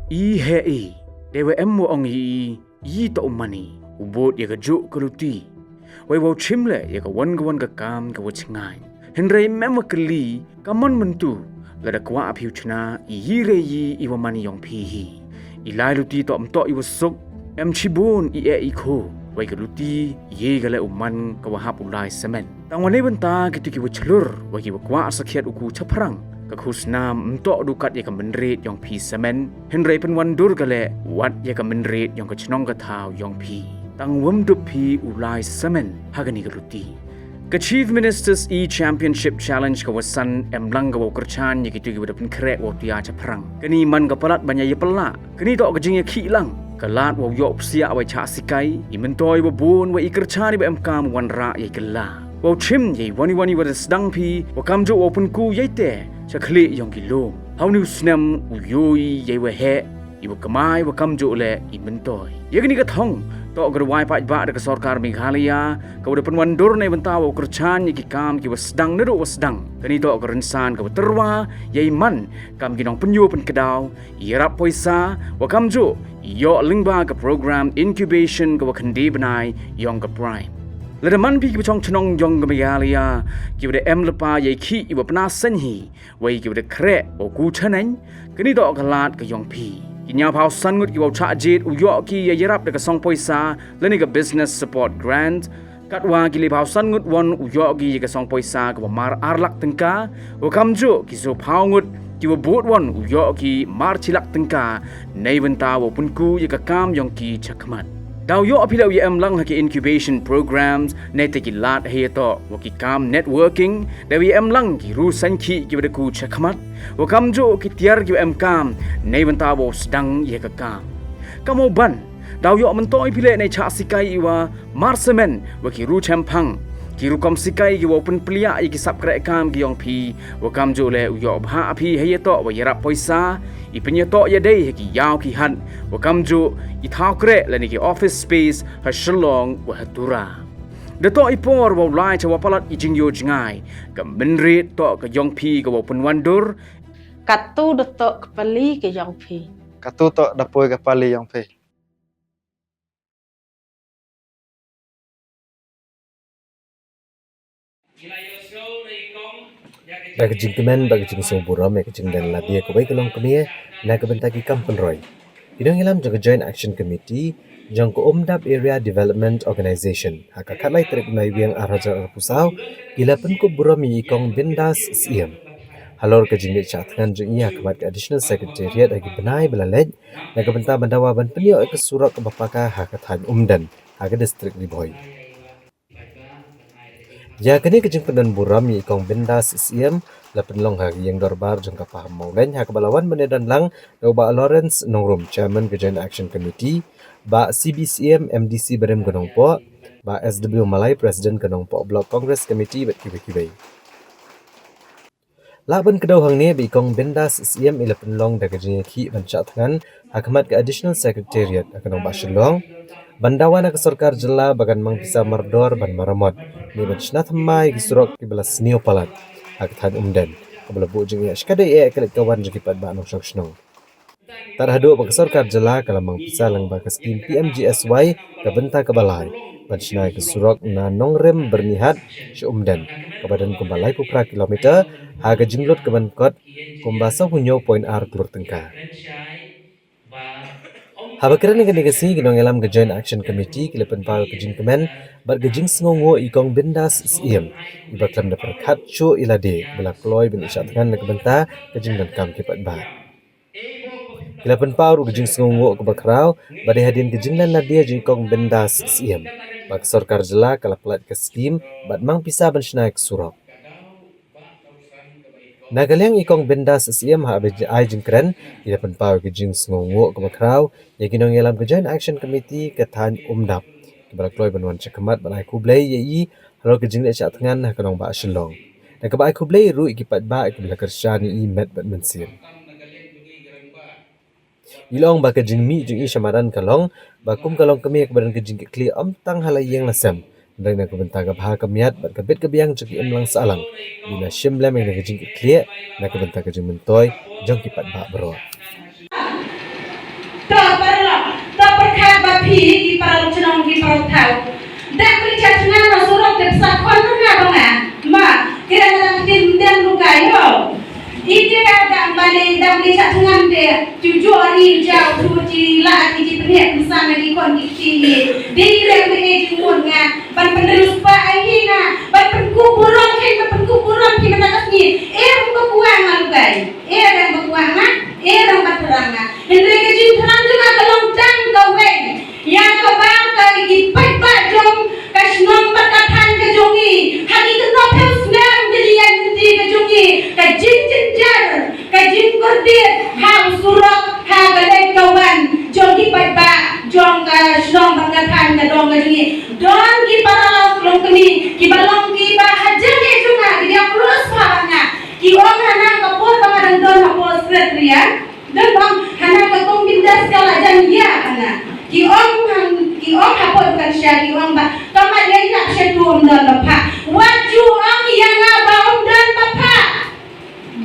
I hei, dewa emu ong i to umani, ubot ya gajuk keluti. Wai wau chimle ya ka wan ka kam ka wachingai. Henry mema keli, kamon mentu, lada kwa apiu chna, i hire i wa mani yong pihi. Ilai luti to amto i wasuk, em chibun i iko. Wai keluti, ye gale uman ka wahap ulai semen. Tangwane benta gitu ki wachlur, wai ki wakwa asakiat uku caprang. Kakusnam untuk dukat ya kemenrit yang pi semen Henry penwandur gale wat ya kemenrit yang kecnong katau yang pi tang wamdu pi ulai semen hagani geruti ke Chief Ministers Championship Challenge kawasan emlang gawa kerchan ya gitu gida pen krek wa tia caprang kini man kapalat banyak ya pelak kini tok kejing ya kilang kelat wa yok sia wa cha sikai imentoi wa bun wa ikerchan ba emkam wan ra ya gela wa chim ye wani wa sedang pi wa kamjo open ku ye te Chakli yang gilom. Hau ni usnam uyoi yewa he. Ibu kemai wa kamjo le imentoi. Ya gini katong. Tok gerwai pajak dekat Sarkar Meghalaya. Kau depan wandur na ibentawa kerchan ki kam ki wasdang nedo wasdang. Kani tok kerensan kau terwa ye man kam ginong penyu pen kedau. Irap poisa wa kamjo. Yo lingba ke program incubation kau kendi benai yang ke prime. Ledaman pi kibacong cenong jong Meghalaya kibade em lepa ye ki iba pena senhi wai kibade krek o ku chaneng kini dok kalat ke yong pi kinya phau sangut kibau cha jit uyo ki ye yarap de song poisa leni ke business support grant katwa ki le phau sangut won uyo ki ye song poisa ke mar arlak tengka o kamjo ki so phau ngut ki bot won uyo ki mar chilak tengka nei wenta wo punku ye ka kam yong ki chakmat Daw yo apilaw ye lang haki incubation programs nete ki lat heto waki kam networking daw ye lang ki rusan ki bada ku chakmat wakam jo ki tiar ki kam nei bentawo sedang ye ka kam kamo ban daw yo mentoi pile nei cha sikai iwa marsemen waki ru champang ki ru kom sikai ki open plia ki sap krek kam ki yong pi wakam jo le yo bha api heto wa yarap poisa ipenya to ya dei ki yaw ki han wakam jo ithau kre lani ki office space ha shalong wa hatura de to ipor wa lai chawa palat ijing yo jingai ka menrit to ka yong pi ka wa penwandur katu de to kepali ke yong pi katu to dapoi kepali yong pi Bagi jingkemen bagi jing song buram ya kejing dan ladia ko baik long kemie na kabentagi kampen roy. Idong ilam jaga Joint Action Committee jang ko Omdap Area Development Organization haka katlai trek nai wiang araja pusau gila pen ko buram yi kong bindas siem. Halor kejing ni chatkan jeng iya kemat ke Additional Secretariat agi benai belalej na kabenta bandawa ban penio ke surat ke bapaka haka tan umdan haka distrik Liboy. Ya kini kejing pedan buram yi kong bindas siem lapen long hari yang dorbar jangka paham maulen hak balawan menedan lang do ba Lawrence Nongrum chairman ke Joint Action Committee ba CBCM MDC Berem Gunung Po ba SW Malay President Gunung Po Block Congress Committee bet kibai laban kedau hang ni bi kong bindas CM ilapen long da kejing ki ban chat ngan hakmat ke Additional Secretariat akan ba Shillong Bandawan ke Sarkar Jela bagan mang bisa merdor ban maramot ni ban snat mai gisurok ki belas nio palat hak tan umdan kabla bujing ya skada ya kelet kawan jeki pat ba nong shok snong tarhadu ba Sarkar Jela kala mang bisa lang ba ke skim PMGSY ka benta ka balai ban snai ke surok na nongrem bernihat si umdan kabadan kumbalai pupra kilometer haga jinglot ke ban kot kumbasa hunyo point R klur tengka Habakiran dengan negasi ginong elam ke Joint Action Committee kilepen pau kejing kemen bar kejing sengongo ikong bindas siem ibaklam da perkat chu ilade bela kloy bin isat ngan nak benta kejing dan kam kipat ba kilepen pau kejing sengongo ke bakrau bade hadin kejing dan nadia jingkong bindas siem bak Sarkar Jela kala plat ke skim bat mang pisa ban snaik surok Nagalang ikong bindas siem ha ai jingkren ila penpau ke jing sngongo ke bakrau ya ginong yalam ke Joint Action Committee ke tan umdap ke balakloy banwan cakamat balai kublai ye i halo ke jing le chat ngan ha kanong ba shillong na ke ba kublai ru ikipat ba ke balakershan i met bat mensir ilong ba ke jing mi jing i shamaran kalong ba kum kalong kemi ke badan ke jing ke kli am tang halayeng lasem dan nak bentang ke bahak kemiat bat ke bet ke biang ceki emlang salang bila shimlem yang ke jing ke kli nak bentang ke jing mentoy jong kipat ba bro phi ki parau chenong ki parau thau dak beli chatngan na surok te sakon na banga ma kira dalam tin dan lukai yo ite ada balik dak beli chatngan te tuju hari jauh tuji la ki ji pene sana di kon ki ti di le me jumon nga ban penerus pa ai na ban penkuburan ki matakas ni berkuang lukai yang berkuang na yang berterang na hendai ke jin terang juga kalong dang gawe yang ke bang ke gi pai pa jong kasnong berkatan ke jongi hagi ke no pels nang jadi yang ti ke jongi ke jin jar ke jin kordir ha surak ha galai kawan jongi pai pa jong kasnong berkatan ke dong ke jongi don ki para long kini ki balong ki ba hajar ke juga dia plus parana ki ong hana kapur pangadang don hapos sekretariat dan bang hana katong bindas kala jan ya hana ki ong hapos bukan sya ki ong ba kamat dia nak syedum don bapa waju ong yang ngaba ong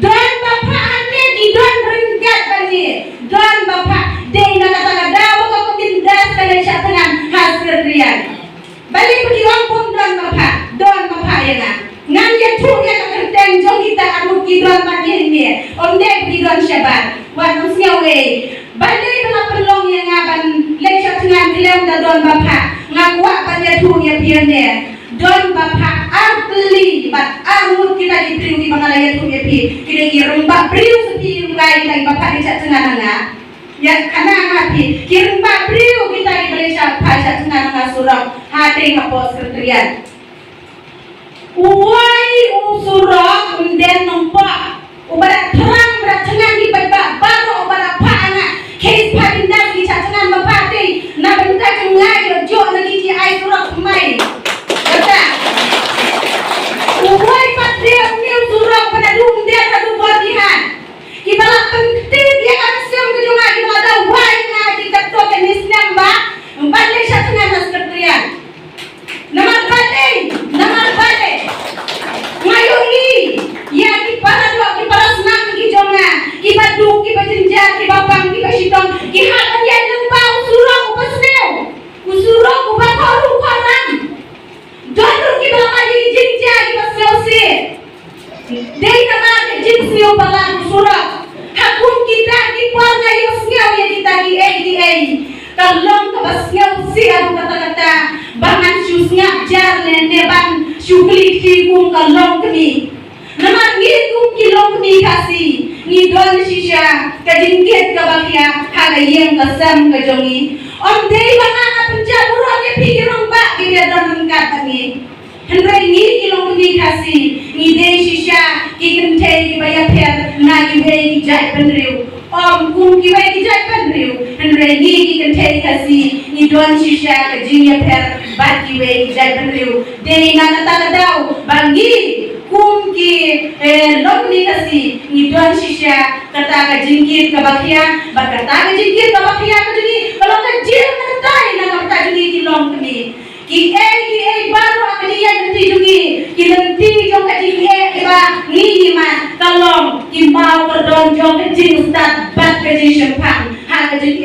don bapa ane di don ringkat bani don bapa dei na kata daw ko bindas kala sya tangan sekretariat balik pergi ong pun don bapa ya na ngan ya tu ya kerteng jong kita anu kidron pagi ni onde kidron syabat wan usnyawe balai bela pelong yang ngaban lecak dengan kelem da don bapa ngakwa pan ya tu ya piane don bapa abli bat amut kita dipriu di bangala ya tu ya pi kira rembak priu sepi ngai lai bapa lecak dengan nga ya kana ngapi kiremba priu kita di lecak lecak dengan nga surau hati ngapos sekretariat uai usurok unden nompak ubara terang berat tengah di baba baru ubara paana case padindas di cacangan mapati na benda kengai jo lagi di ai surok mai kata uai patria ni surok pada unden adu bodihan kibala penting dia kan siam ke jonga di mata uai ngaji ketok kenis namba balik cacangan sekretariat Namar balik ngayungi ya ki para senang ki jonga ki badu ki bajenja ki babang ki basitong ki hakan ya nemba usurok usurok ubakaru karam donru ki balakali jenja ki baselsi dei namar ki jinsio balang usurok hakun kita ki warga yosnya ya kita di kalong ke baselsi adu kata-kata bangan susnya jar neban syukli kum kalong kami nama kum kilong kami kasih ni don shisha kajingket kabakia haga yang kasam kajongi om dei bangan penjabur ake pikirong ba kibia don katani hendrai ni kilong kami kasih ni dei shisha kikente kibaya per na kibai kijai penriu om kum kibai kijai penriu hendrai ni kikente kasih ni don shisha kajingya per bat kibai kijai penriu dei na kata daw bangi kum ki lokni kasi ni don shisha kata ka jingkit ka bakhya kata ka jingkit ka bakhya ka jini kalau ka jil ka tai na kata jini ki long kami ki baru akni ya nanti jungi ki nanti jong ka jini ba ni ma kalong ki mau ka don jong ka jing ustad bat ka jing champang ha ka jing